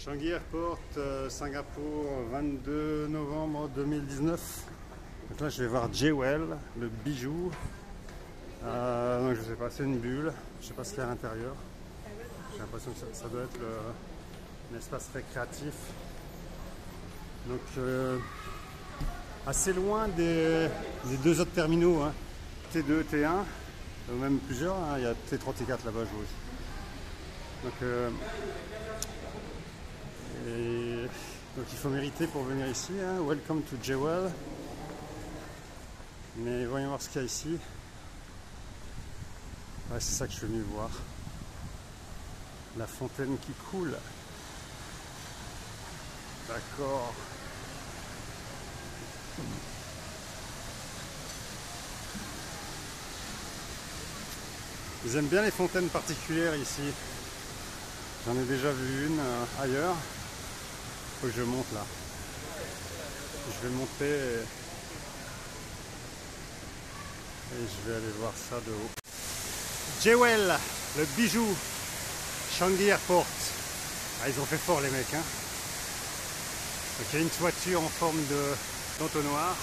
Changi Airport, Singapour, 22 novembre 2019. Donc là, je vais voir Jewel, le bijou. Donc je sais pas, c'est une bulle. Je sais pas ce qu'il y a à l'intérieur. J'ai l'impression que ça doit être un espace récréatif. Donc assez loin des deux autres terminaux, hein. T2, T1, ou même plusieurs. Hein. Il y a T3, T4 là-bas, je vois aussi. Donc il faut mériter pour venir ici, hein. Welcome to Jewel. Mais voyons voir ce qu'il y a ici. Ouais, c'est ça que je suis venu voir. La fontaine qui coule. D'accord. Ils aiment bien les fontaines particulières ici. J'en ai déjà vu une ailleurs. Faut que je monte là. Je vais monter et je vais aller voir ça de haut. Jewel, le bijou, Changi Airport. Ah, ils ont fait fort les mecs, hein. Donc il y a une toiture en forme d'entonnoir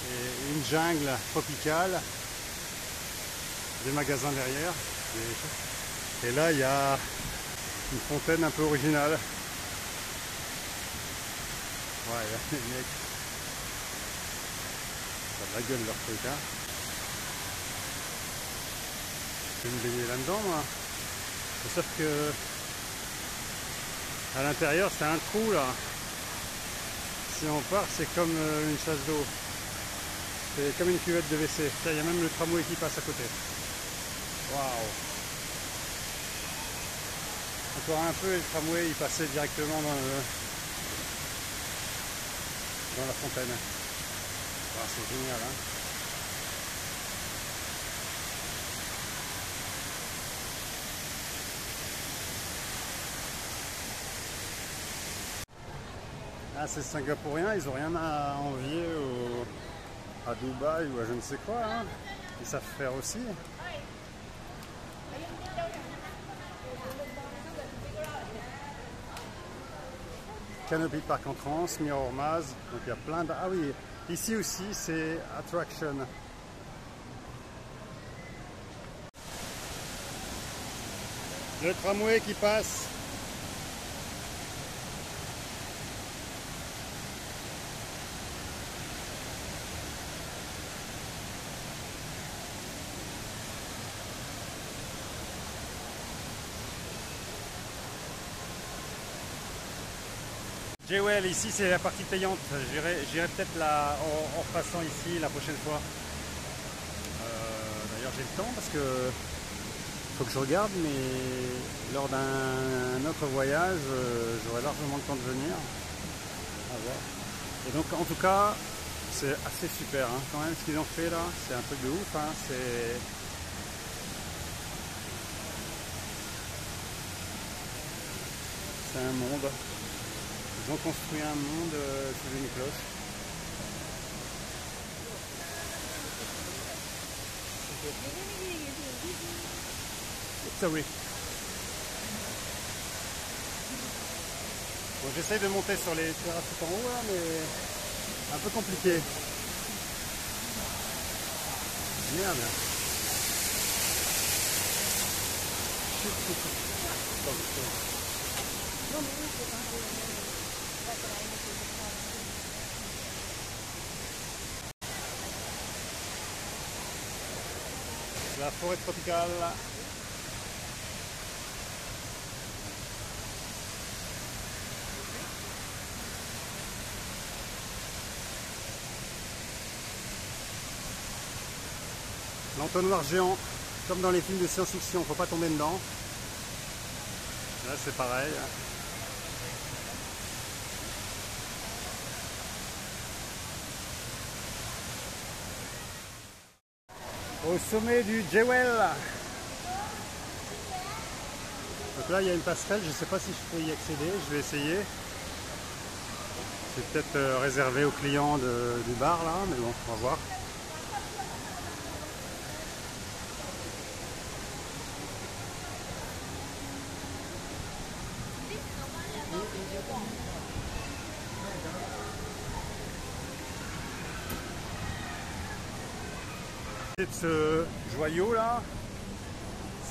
et une jungle tropicale, des magasins derrière. Et là il y a une fontaine un peu originale. Ouais, les mecs, ça a de la gueule leur truc, hein. Je vais me baigner là-dedans, moi. Sauf que à l'intérieur, c'est un trou là. Si on part, c'est comme une chasse d'eau. C'est comme une cuvette de WC. Il y a même le tramway qui passe à côté. Waouh! Encore un peu et le tramway il passait directement dans la fontaine. Ah, c'est génial, hein. Ah, ces Singapouriens, ils ont rien à envier à Dubaï ou à je ne sais quoi, hein. Ils savent faire aussi. Canopy Park Entrance, Mirror Maze, donc il y a plein de... Ah oui, ici aussi c'est Attraction. Le tramway qui passe. Jewel, ici c'est la partie payante. J'irai peut-être là en passant ici la prochaine fois. D'ailleurs j'ai le temps parce que faut que je regarde, mais lors d'un autre voyage, j'aurai largement le temps de venir. À voir. Et donc en tout cas, c'est assez super, hein, quand même ce qu'ils ont fait là. C'est un truc de ouf, hein. C'est un monde. Ils ont construit un monde sous une cloche. Sorry. Bon, j'essaye de monter sur les terrasses tout en haut là, mais un peu compliqué. Merde. La forêt tropicale. L'entonnoir géant, comme dans les films de science-fiction, faut pas tomber dedans. Là c'est pareil. Au sommet du Jewel. Donc là il y a une passerelle, je ne sais pas si je peux y accéder, je vais essayer. C'est peut-être réservé aux clients du bar là, mais bon, on va voir. De ce joyau là,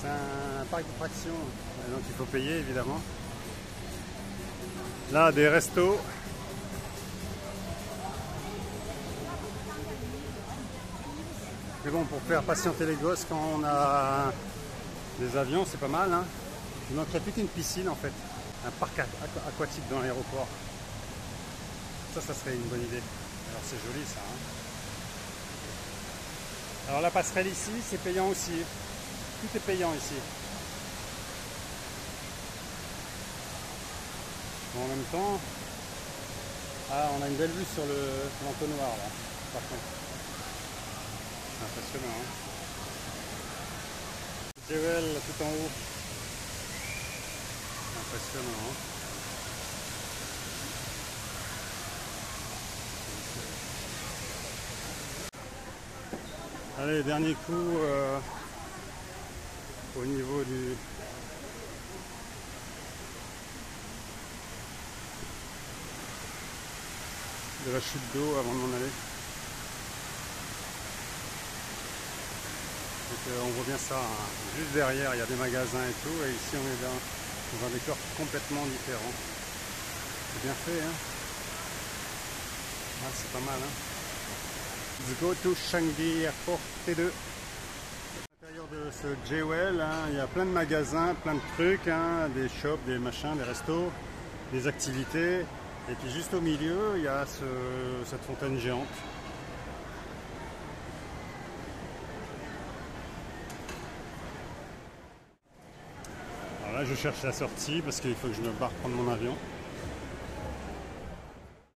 c'est un parc d'attractions, donc il faut payer évidemment. Là, des restos. Mais bon, pour faire patienter les gosses quand on a des avions, c'est pas mal. Hein. Il manquerait plus qu'une piscine en fait, un parc aquatique dans l'aéroport. Ça serait une bonne idée. Alors c'est joli ça. Hein. Alors la passerelle ici, c'est payant aussi. Tout est payant ici. Bon, en même temps, on a une belle vue sur l'entonnoir là, par contre. C'est impressionnant. Hein. Jewel tout en haut. Impressionnant. Hein. Allez, dernier coup au niveau de la chute d'eau avant de m'en aller. Donc, on voit bien ça, hein. Juste derrière il y a des magasins et tout, et ici on est dans un décor complètement différent. C'est bien fait, hein. Ah, c'est pas mal, hein. Let's go to Changi Airport T2. À l'intérieur de ce Jewel, hein, il y a plein de magasins, plein de trucs, hein, des shops, des machins, des restos, des activités. Et puis juste au milieu, il y a cette fontaine géante. Alors là, je cherche la sortie parce qu'il faut que je me barre prendre mon avion.